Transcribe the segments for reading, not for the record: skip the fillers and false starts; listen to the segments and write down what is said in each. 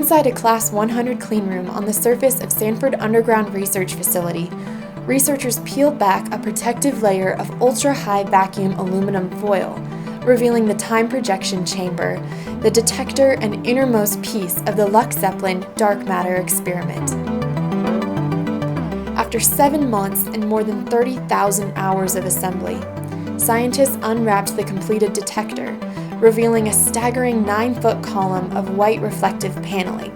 Inside a Class 100 cleanroom on the surface of Sanford Underground Research Facility, researchers peeled back a protective layer of ultra-high vacuum aluminum foil, revealing the time projection chamber, the detector and innermost piece of the LUX-ZEPLIN dark matter experiment. After 7 months and more than 30,000 hours of assembly, scientists unwrapped the completed detector, revealing a staggering 9-foot column of white reflective paneling.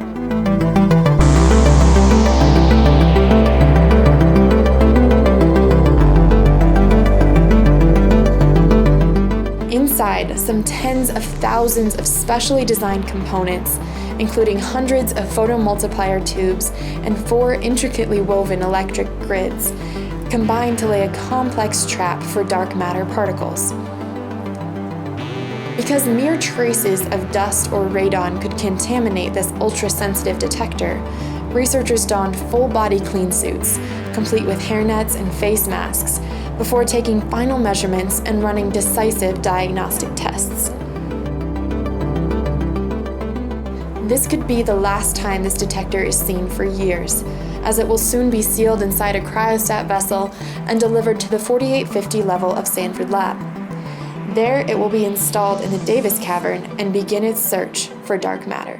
Inside, some tens of thousands of specially designed components, including hundreds of photomultiplier tubes and 4 intricately woven electric grids, combine to lay a complex trap for dark matter particles. Because mere traces of dust or radon could contaminate this ultra-sensitive detector, researchers donned full-body clean suits, complete with hairnets and face masks, before taking final measurements and running decisive diagnostic tests. This could be the last time this detector is seen for years, as it will soon be sealed inside a cryostat vessel and delivered to the 4850 level of Sanford Lab. There, it will be installed in the Davis cavern and begin its search for dark matter.